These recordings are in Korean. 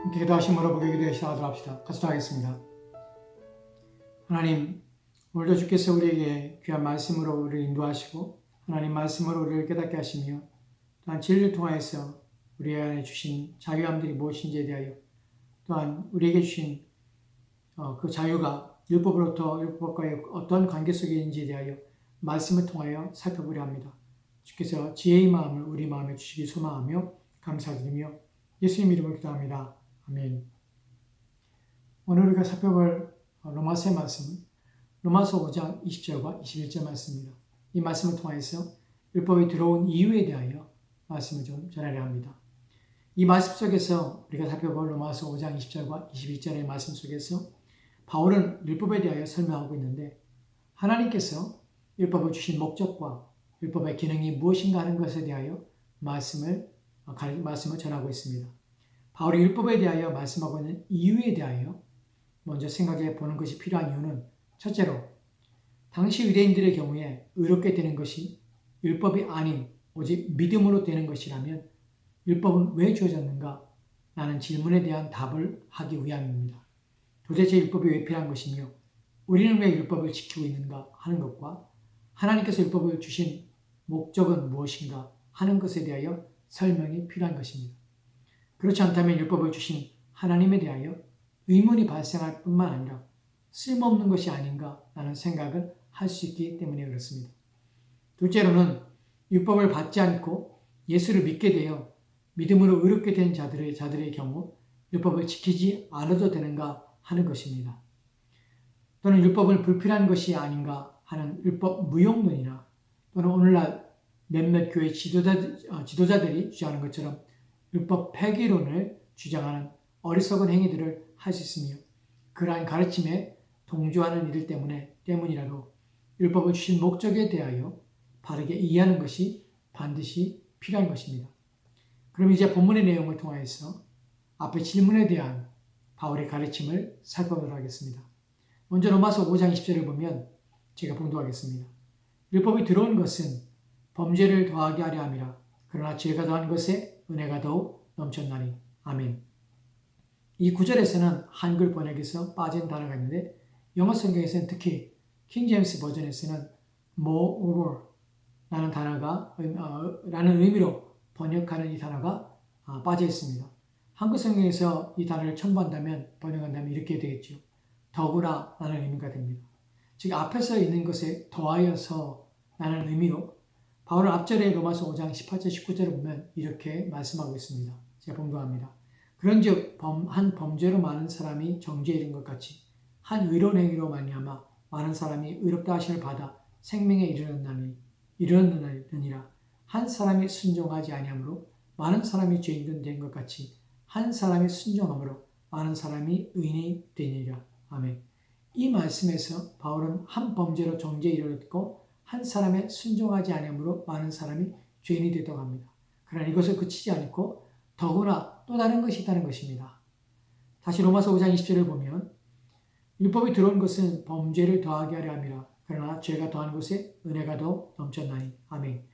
함께 기도하심으로 보게 기도하시다 합시다. 같이 하겠습니다. 하나님, 오늘도 주께서 우리에게 귀한 말씀으로 우리를 인도하시고 하나님 말씀으로 우리를 깨닫게 하시며 또한 진리를 통하여서 우리 안에 주신 자유함들이 무엇인지에 대하여 또한 우리에게 주신 그 자유가 율법으로부터 율법과의 어떤 관계 속에 있는지에 대하여 말씀을 통하여 살펴보려 합니다. 주께서 지혜의 마음을 우리 마음에 주시기 소망하며 감사드리며 예수님 이름으로 기도합니다. 아멘. 오늘 우리가 살펴볼 로마서의 말씀은 로마서 5장 20절과 21절 말씀입니다. 이 말씀을 통해서 율법이 들어온 이유에 대하여 말씀을 좀 전하려 합니다. 이 말씀 속에서 우리가 살펴볼 로마서 5장 20절과 21절의 말씀 속에서 바울은 율법에 대하여 설명하고 있는데 하나님께서 율법을 주신 목적과 율법의 기능이 무엇인가 하는 것에 대하여 말씀을 전하고 있습니다. 바울이 율법에 대하여 말씀하고 있는 이유에 대하여 먼저 생각해 보는 것이 필요한 이유는 첫째로 당시 유대인들의 경우에 의롭게 되는 것이 율법이 아닌 오직 믿음으로 되는 것이라면 율법은 왜 주어졌는가? 라는 질문에 대한 답을 하기 위함입니다. 도대체 율법이 왜 필요한 것이며 우리는 왜 율법을 지키고 있는가 하는 것과 하나님께서 율법을 주신 목적은 무엇인가 하는 것에 대하여 설명이 필요한 것입니다. 그렇지 않다면 율법을 주신 하나님에 대하여 의문이 발생할 뿐만 아니라 쓸모없는 것이 아닌가 라는 생각을 할 수 있기 때문에 그렇습니다. 둘째로는 율법을 받지 않고 예수를 믿게 되어 믿음으로 의롭게 된 자들의 경우 율법을 지키지 않아도 되는가 하는 것입니다. 또는 율법은 불필요한 것이 아닌가 하는 율법 무용론이나 또는 오늘날 몇몇 교회 지도자들이 주장하는 것처럼 율법 폐기론을 주장하는 어리석은 행위들을 할 수 있으며 그러한 가르침에 동조하는 이들 때문이라도 율법을 주신 목적에 대하여 바르게 이해하는 것이 반드시 필요한 것입니다. 그럼 이제 본문의 내용을 통해서 앞의 질문에 대한 바울의 가르침을 살펴보도록 하겠습니다. 먼저 로마서 5장 20절을 보면 제가 봉독하겠습니다. 율법이 들어온 것은 범죄를 더하게 하려 함이라. 그러나 죄가 더한 것에 은혜가 더욱 넘쳤나니. 아멘. 이 구절에서는 한글 번역에서 빠진 단어가 있는데 영어 성경에서는 특히 킹 제임스 버전에서는 moreover 라는 의미로 번역하는 이 단어가 빠져 있습니다. 한글 성경에서 이 단어를 번역한다면 이렇게 되겠죠. 더구나 라는 의미가 됩니다. 즉 앞에서 있는 것에 더하여서 라는 의미로 바울은 앞절에 로마서 5장 18절 19절을 보면 이렇게 말씀하고 있습니다. 제가 봉독합니다. 그런즉 한 범죄로 많은 사람이 정죄에 이른 것 같이 한 의로운 행위로 말미암아 많은 사람이 의롭다 하심을 받아 생명에 이르렀느니라. 한 사람이 순종하지 아니하므로 많은 사람이 죄인된 것 같이 한 사람이 순종함으로 많은 사람이 의인이 되니라. 아멘. 이 말씀에서 바울은 한 범죄로 정죄에 이르렀고 한 사람의 순종하지 아니하므로 많은 사람이 죄인이 되었다고 합니다. 그러나 이것을 그치지 않고 더구나 또 다른 것이 있다는 것입니다. 다시 로마서 5장 20절을 보면 율법이 들어온 것은 범죄를 더하게 하려 함이라. 그러나 죄가 더한 것에 은혜가 더 넘쳤나니. 아멘.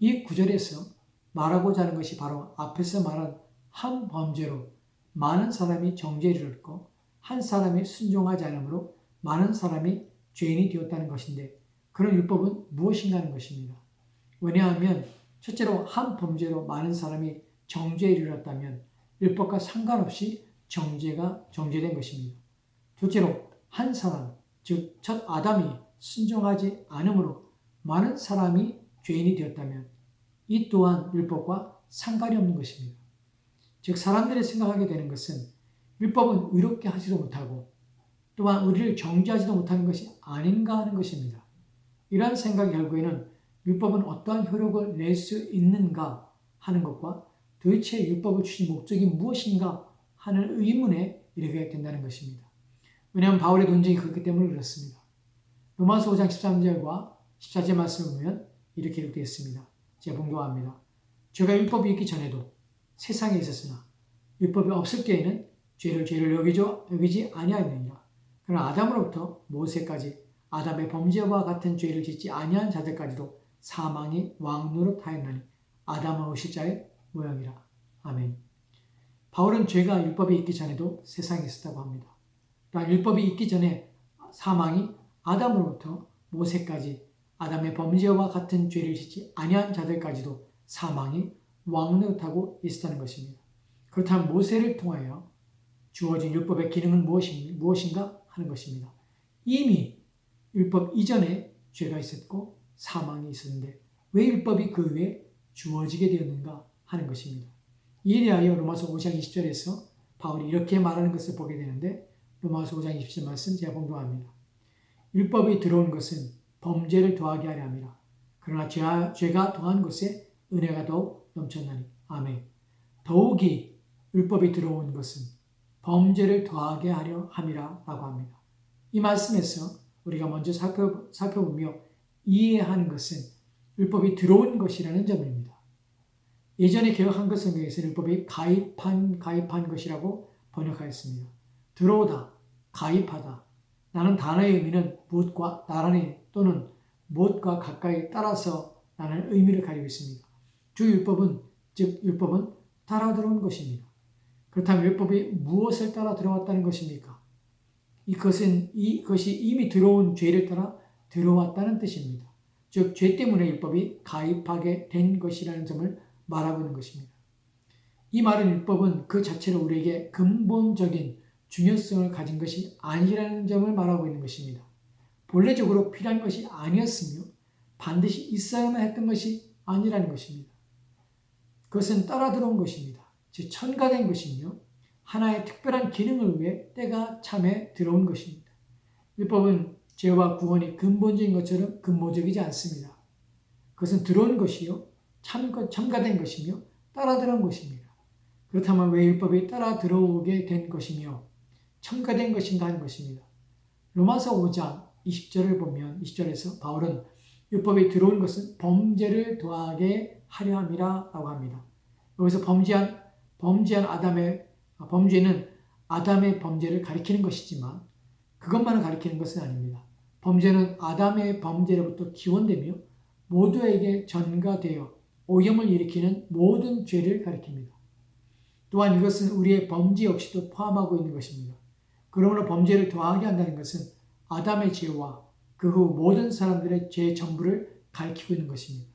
이 구절에서 말하고자 하는 것이 바로 앞에서 말한 한 범죄로 많은 사람이 정죄에 이르렀고 한 사람이 순종하지 않으므로 많은 사람이 죄인이 되었다는 것인데 그런 율법은 무엇인가 하는 것입니다. 왜냐하면 첫째로 한 범죄로 많은 사람이 정죄에 이르렀다면 율법과 상관없이 정죄된 것입니다. 둘째로 한 사람, 즉 첫 아담이 순종하지 않으므로 많은 사람이 죄인이 되었다면 이 또한 율법과 상관이 없는 것입니다. 즉 사람들이 생각하게 되는 것은 율법은 의롭게 하지도 못하고 또한 우리를 정죄하지도 못하는 것이 아닌가 하는 것입니다. 이러한 생각이 결국에는 율법은 어떠한 효력을 낼 수 있는가 하는 것과 도대체 율법을 주신 목적이 무엇인가 하는 의문에 이르게 된다는 것입니다. 왜냐하면 바울의 논증이 그렇기 때문에 그렇습니다. 로마서 5장 13절과 14절 말씀을 보면 이렇게 되어 있습니다. 제가 봉독합니다. 죄가 율법이 있기 전에도 세상에 있었으나 율법이 없을 때에는 죄를 여기지 아니하였느니라. 그러나 아담으로부터 모세까지 아담의 범죄와 같은 죄를 짓지 아니한 자들까지도 사망이 왕노릇하였나니 아담은 오실 자의 모형이라. 아멘. 바울은 죄가 율법이 있기 전에도 세상에 있었다고 합니다. 또한 율법이 있기 전에 사망이 아담으로부터 모세까지 아담의 범죄와 같은 죄를 짓지 아니한 자들까지도 사망이 왕노릇하고 있었다는 것입니다. 그렇다면 모세를 통하여 주어진 율법의 기능은 무엇인가 하는 것입니다. 이미 율법 이전에 죄가 있었고 사망이 있었는데 왜 율법이 그 위에 주어지게 되었는가 하는 것입니다. 이에 대하여 로마서 5장 20절에서 바울이 이렇게 말하는 것을 보게 되는데 로마서 5장 20절 말씀 제가 봉독합니다. 율법이 들어온 것은 범죄를 더하게 하려 함이라. 그러나 죄가 더한 것에 은혜가 더욱 넘쳤나니. 아멘. 더욱이 율법이 들어온 것은 범죄를 더하게 하려 함이라 라고 합니다. 이 말씀에서 우리가 먼저 살펴보며 이해하는 것은 율법이 들어온 것이라는 점입니다. 예전에 개혁 한글 성경에서 율법이 가입한 것이라고 번역하였습니다. 들어오다, 가입하다. 라는 단어의 의미는 무엇과 나란히 또는 무엇과 가까이 따라서 라는 의미를 가지고 있습니다. 주 율법은, 즉 율법은 따라 들어온 것입니다. 그렇다면 율법이 무엇을 따라 들어왔다는 것입니까? 이것이 이미 들어온 죄를 따라 들어왔다는 뜻입니다. 즉, 죄 때문에 율법이 가입하게 된 것이라는 점을 말하고 있는 것입니다. 이 말은 율법은 그 자체로 우리에게 근본적인 중요성을 가진 것이 아니라는 점을 말하고 있는 것입니다. 본래적으로 필요한 것이 아니었으며 반드시 있어야만 했던 것이 아니라는 것입니다. 그것은 따라 들어온 것입니다. 즉 첨가된 것이며 하나의 특별한 기능을 위해 때가 참에 들어온 것입니다. 율법은 죄와 구원이 근본적인 것처럼 근본적이지 않습니다. 그것은 들어온 것이요 첨가된 것이며 따라 들어온 것입니다. 그렇다면 왜 율법이 따라 들어오게 된 것이며 첨가된 것인가 하는 것입니다. 로마서 5장 20절을 보면 20절에서 바울은 율법이 들어온 것은 범죄를 더하게 하려 함이라 라고 합니다. 여기서 범죄는 아담의 범죄를 가리키는 것이지만 그것만을 가리키는 것은 아닙니다. 범죄는 아담의 범죄로부터 기원되며 모두에게 전가되어 오염을 일으키는 모든 죄를 가리킵니다. 또한 이것은 우리의 범죄 역시도 포함하고 있는 것입니다. 그러므로 범죄를 더하게 한다는 것은 아담의 죄와 그 후 모든 사람들의 죄 전부를 가리키고 있는 것입니다.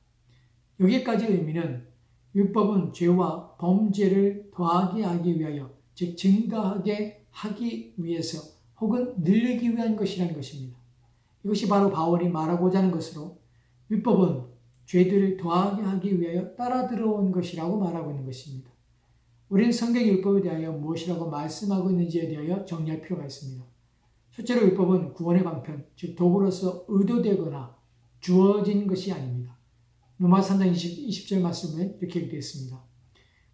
여기까지의 의미는 율법은 죄와 범죄를 더하게 하기 위하여, 즉 증가하게 하기 위해서 혹은 늘리기 위한 것이라는 것입니다. 이것이 바로 바울이 말하고자 하는 것으로 율법은 죄들을 더하게 하기 위하여 따라 들어온 것이라고 말하고 있는 것입니다. 우리는 성경의 율법에 대하여 무엇이라고 말씀하고 있는지에 대하여 정리할 필요가 있습니다. 첫째로 율법은 구원의 방편, 즉 도구로서 의도되거나 주어진 것이 아닙니다. 로마서 3장 20절 말씀에 이렇게 되어 있습니다.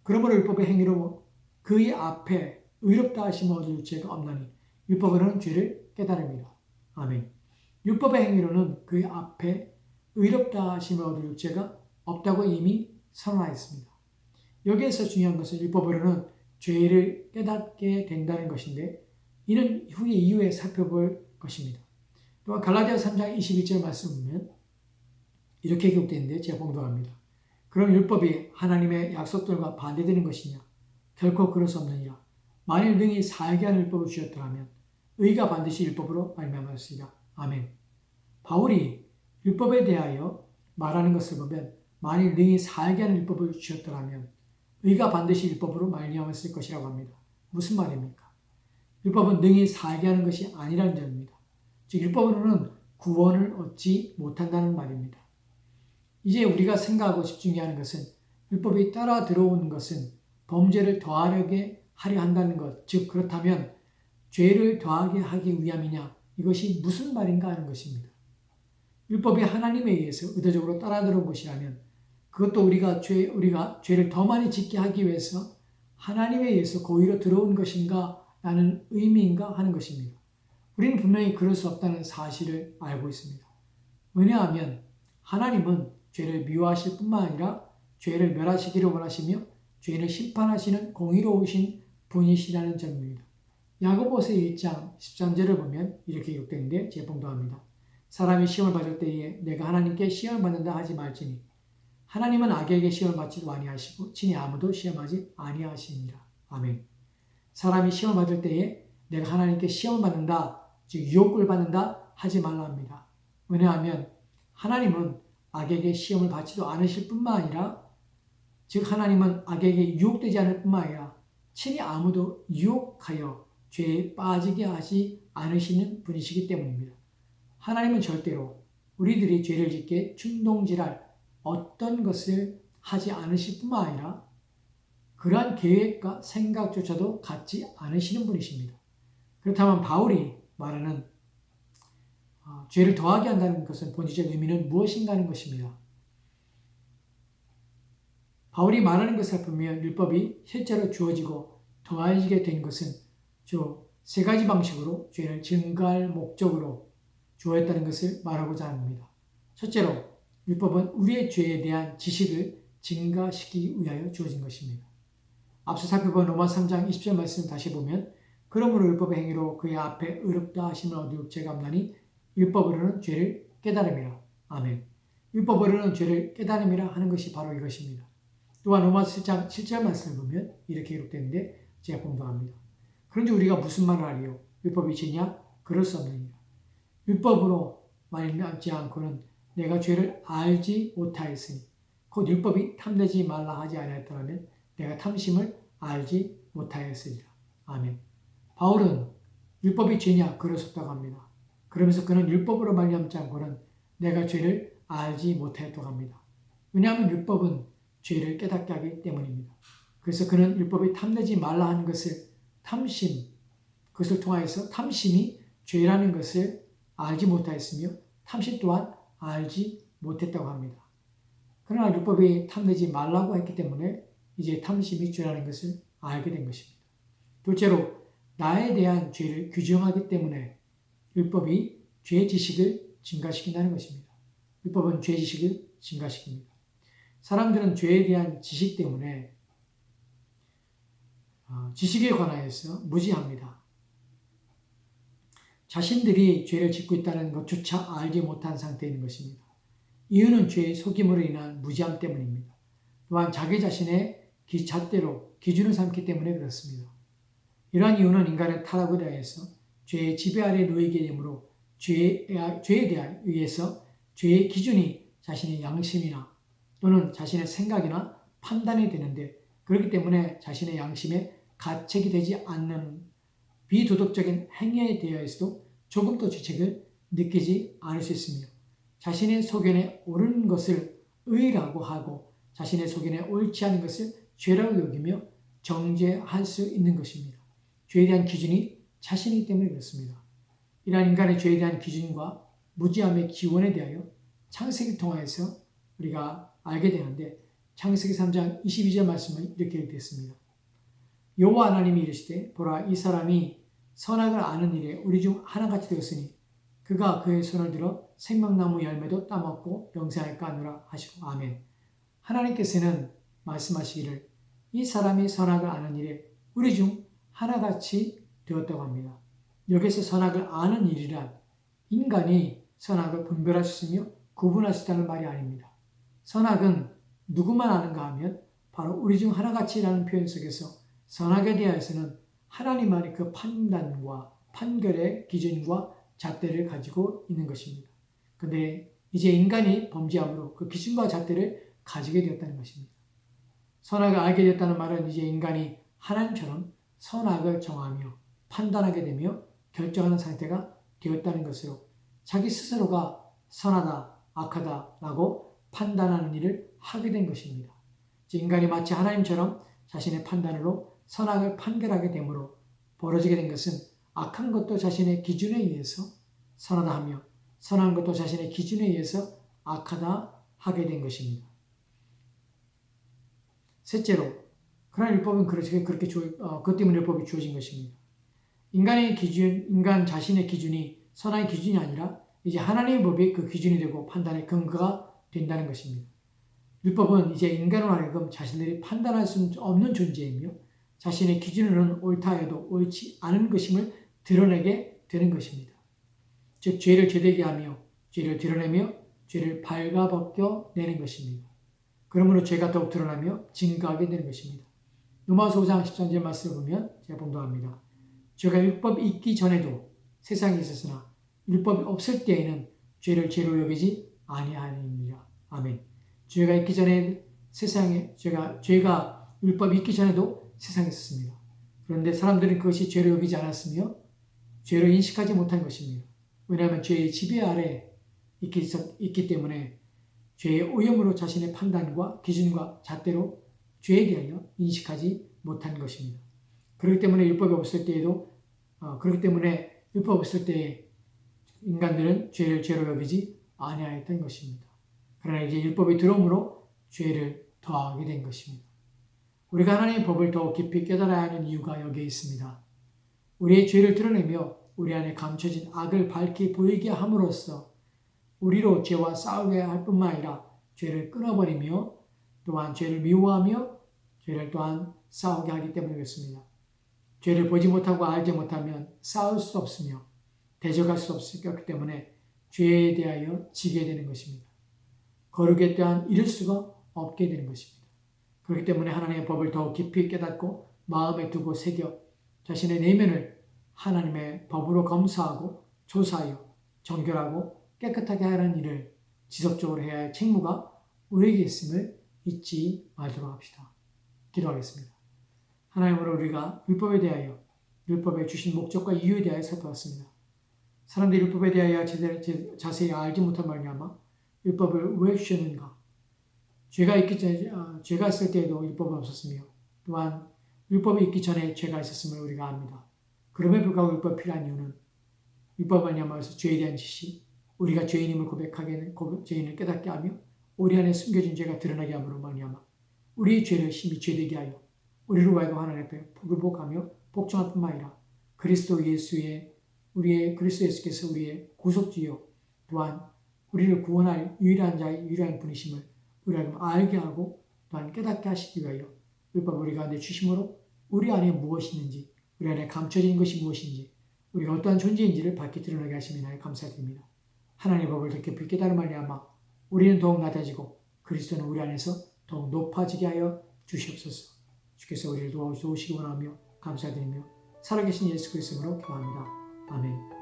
그러므로 율법의 행위로 그의 앞에 의롭다 하심을 얻을 죄가 없나니 율법으로는 죄를 깨달음이라. 아멘. 율법의 행위로는 그의 앞에 의롭다 하심을 얻을 죄가 없다고 이미 선언하였습니다. 여기에서 중요한 것은 율법으로는 죄를 깨닫게 된다는 것인데 이는 이후에 살펴볼 것입니다. 또한 갈라디아서 3장 21절 말씀 보면 이렇게 기록되는데 제가 봉독합니다. 그럼 율법이 하나님의 약속들과 반대되는 것이냐? 결코 그럴 수 없느니라. 만일 능히 살게 하는 율법을 주셨더라면 의가 반드시 율법으로 말미암았으리라. 아멘. 바울이 율법에 대하여 말하는 것을 보면 만일 능히 살게 하는 율법을 주셨더라면 의가 반드시 율법으로 말미암았을 것이라고 합니다. 무슨 말입니까? 율법은 능히 살게 하는 것이 아니라는 점입니다. 즉 율법으로는 구원을 얻지 못한다는 말입니다. 이제 우리가 생각하고 집중해야 하는 것은 율법이 따라 들어오는 것은 범죄를 더하게 하려 한다는 것, 즉 그렇다면 죄를 더하게 하기 위함이냐, 이것이 무슨 말인가 하는 것입니다. 율법이 하나님에 의해서 의도적으로 따라 들어온 것이라면 그것도 우리가 죄를 더 많이 짓게 하기 위해서 하나님에 의해서 고의로 들어온 것인가 라는 의미인가 하는 것입니다. 우리는 분명히 그럴 수 없다는 사실을 알고 있습니다. 왜냐하면 하나님은 죄를 미워하실 뿐만 아니라 죄를 멸하시기를 원하시며 죄인을 심판하시는 공의로우신 분이시라는 점입니다. 야고보서 1장 13절을 보면 이렇게 기록되는데 제가 봉독합니다. 사람이 시험을 받을 때에 내가 하나님께 시험을 받는다 하지 말지니 하나님은 악에게 시험을 받지도 아니하시고 친히 아무도 시험하지 아니하시니라. 아멘. 사람이 시험을 받을 때에 내가 하나님께 시험을 받는다, 즉 유혹을 받는다 하지 말라 합니다. 왜냐하면 하나님은 악에게 시험을 받지도 않으실 뿐만 아니라, 즉 하나님은 악에게 유혹되지 않을 뿐만 아니라 친히 아무도 유혹하여 죄에 빠지게 하지 않으시는 분이시기 때문입니다. 하나님은 절대로 우리들이 죄를 짓게 충동질할 어떤 것을 하지 않으실 뿐만 아니라 그러한 계획과 생각조차도 갖지 않으시는 분이십니다. 그렇다면 바울이 말하는 죄를 더하게 한다는 것은 본질적 의미는 무엇인가 하는 것입니다. 바울이 말하는 것을 살펴보면 율법이 실제로 주어지고 더해지게 된 것은 주 세 가지 방식으로 죄를 증가할 목적으로 주어졌다는 것을 말하고자 합니다. 첫째로 율법은 우리의 죄에 대한 지식을 증가시키기 위하여 주어진 것입니다. 앞서 살펴본 로마 3장 20절 말씀을 다시 보면 그러므로 율법의 행위로 그의 앞에 의롭다 하심을 얻을 죄가 없나니 율법으로는 죄를 깨달음이라. 아멘. 율법으로는 죄를 깨달음이라 하는 것이 바로 이것입니다. 또한 로마서 7장 7절 말씀을 보면 이렇게 기록되는데 제가 봉독합니다. 그런지 우리가 무슨 말을 하리요? 율법이 죄냐? 그럴 수 없느니라. 율법으로 말미암지 않고는 내가 죄를 알지 못하였으니 곧 율법이 탐내지 말라 하지 아니하였더라면 내가 탐심을 알지 못하였으리라. 아멘. 바울은 율법이 죄냐? 그럴 수 없다고 합니다. 그러면서 그는 율법으로 말미암지 않고는 내가 죄를 알지 못하였다고 합니다. 왜냐하면 율법은 죄를 깨닫게 하기 때문입니다. 그래서 그는 율법이 탐내지 말라 하는 것을 탐심, 그것을 통하여서 탐심이 죄라는 것을 알지 못하였으며 탐심 또한 알지 못했다고 합니다. 그러나 율법이 탐내지 말라고 했기 때문에 이제 탐심이 죄라는 것을 알게 된 것입니다. 둘째로 나에 대한 죄를 규정하기 때문에 율법이 죄 지식을 증가시킨다는 것입니다. 율법은 죄 지식을 증가시킵니다. 사람들은 죄에 대한 지식 때문에 지식에 관하여서 무지합니다. 자신들이 죄를 짓고 있다는 것조차 알지 못한 상태에 있는 것입니다. 이유는 죄의 속임으로 인한 무지함 때문입니다. 또한 자기 자신의 잣대로 기준을 삼기 때문에 그렇습니다. 이러한 이유는 인간의 타락에 대해서 죄의 지배 아래 놓이게 되므로 죄에 대하여 의해서 죄의 기준이 자신의 양심이나 또는 자신의 생각이나 판단이 되는데 그렇기 때문에 자신의 양심에 가책이 되지 않는 비도덕적인 행위에 대하여서도 조금 더 죄책을 느끼지 않을 수 있으며 자신의 소견에 옳은 것을 의라고 하고 자신의 소견에 옳지 않은 것을 죄라고 여기며 정죄할 수 있는 것입니다. 죄에 대한 기준이 자신이기 때문에 그렇습니다. 이러한 인간의 죄에 대한 기준과 무지함의 기원에 대하여 창세기를 통하여서 우리가 알게 되는데 창세기 3장 22절 말씀은 이렇게 되었습니다. 여호와 하나님이 이르시되 보라 이 사람이 선악을 아는 일에 우리 중 하나같이 되었으니 그가 그의 손을 들어 생명나무 열매도 따먹고 영생할까 하노라 하시고 아멘. 하나님께서는 말씀하시기를 이 사람이 선악을 아는 일에 우리 중 하나같이 되었다고 합니다. 여기서 선악을 아는 일이란 인간이 선악을 분별할 수 있으며 구분할 수 있다는 말이 아닙니다. 선악은 누구만 아는가 하면 바로 우리 중 하나같이라는 표현 속에서 선악에 대해서는 하나님만이 그 판단과 판결의 기준과 잣대를 가지고 있는 것입니다. 그런데 이제 인간이 범죄함으로 그 기준과 잣대를 가지게 되었다는 것입니다. 선악을 알게 되었다는 말은 이제 인간이 하나님처럼 선악을 정하며 판단하게 되며 결정하는 상태가 되었다는 것으로 자기 스스로가 선하다, 악하다라고 판단하는 일을 하게 된 것입니다. 인간이 마치 하나님처럼 자신의 판단으로 선악을 판결하게 되므로 벌어지게 된 것은 악한 것도 자신의 기준에 의해서 선하다 하며 선한 것도 자신의 기준에 의해서 악하다 하게 된 것입니다. 셋째로, 그러나 율법은 그것 때문에 율법이 주어진 것입니다. 인간 자신의 기준이 선악의 기준이 아니라 이제 하나님의 법이 그 기준이 되고 판단의 근거가 된다는 것입니다. 율법은 이제 인간으로 하여금 자신들이 판단할 수 없는 존재이며 자신의 기준으로는 옳다 해도 옳지 않은 것임을 드러내게 되는 것입니다. 즉 죄를 죄되게 하며 죄를 드러내며 죄를 발가벗겨 내는 것입니다. 그러므로 죄가 더욱 드러나며 증가하게 되는 것입니다. 로마서 5장 13절 말씀을 보면 제가 봉독합니다. 죄가 율법이 있기 전에도 세상에 있었으나 율법이 없을 때에는 죄를 죄로 여기지 아니하니라. 아멘. 죄가 있기 전에 세상에 죄가 율법이 있기 전에도 세상에 있었습니다. 그런데 사람들은 그것이 죄로 여기지 않았으며 죄로 인식하지 못한 것입니다. 왜냐하면 죄의 지배 아래 있기 때문에 죄의 오염으로 자신의 판단과 기준과 잣대로 죄에 대하여 인식하지 못한 것입니다. 그렇기 때문에 율법이 없을 때에 인간들은 죄를 죄로 여기지 아니하였던 것입니다. 그러나 이제 율법이 들어옴으로 죄를 더하게 된 것입니다. 우리가 하나님의 법을 더 깊이 깨달아야 하는 이유가 여기에 있습니다. 우리의 죄를 드러내며 우리 안에 감춰진 악을 밝히 보이게 함으로써 우리로 죄와 싸우게 할 뿐만 아니라 죄를 끊어버리며 또한 죄를 미워하며 죄를 또한 싸우게 하기 때문이겠습니다. 죄를 보지 못하고 알지 못하면 싸울 수 없으며 대적할 수 없기 때문에 죄에 대하여 지게 되는 것입니다. 거룩에 대한 이룰 수가 없게 되는 것입니다. 그렇기 때문에 하나님의 법을 더욱 깊이 깨닫고 마음에 두고 새겨 자신의 내면을 하나님의 법으로 검사하고 조사하여 정결하고 깨끗하게 하는 일을 지속적으로 해야 할 책무가 우리에게 있음을 잊지 말도록 합시다. 기도하겠습니다. 하나님으로 우리가 율법에 대하여 율법에 주신 목적과 이유에 대하여 살펴봤습니다. 사람들이 율법에 대하여 자세히 알지 못한 말미암아 율법을 왜 주셨는가? 죄가 있을 때에도 율법은 없었으며 또한 율법이 있기 전에 죄가 있었음을 우리가 압니다. 그럼에도 불구하고 율법이 필요한 이유는 율법 말미암아서 죄에 대한 지식, 우리가 죄인임을 죄인을 깨닫게 하며 우리 안에 숨겨진 죄가 드러나게 함으로 말미암아 우리의 죄를 심히 죄되게 하여 우리로 하여금 하나님 앞에 굴복하며 복종할 뿐만 아니라 그리스도 예수께서 우리의 구속주요 또한 우리를 구원할 유일한 분이심을 우리가 알게 하고 또한 깨닫게 하시기 위하여 율법 우리 가운데 주심으로 우리 안에 무엇이 있는지 우리 안에 감춰진 것이 무엇인지 우리가 어떠한 존재인지를 밝히 드러나게 하시면 하여 감사드립니다. 하나님의 법을 더 깊이 깨달은 말미암아 우리는 더욱 낮아지고 그리스도는 우리 안에서 더욱 높아지게 하여 주시옵소서. 주께서 우리를 도와주시기 원하며 감사드리며 살아계신 예수 그리스도로 기도합니다. 아멘.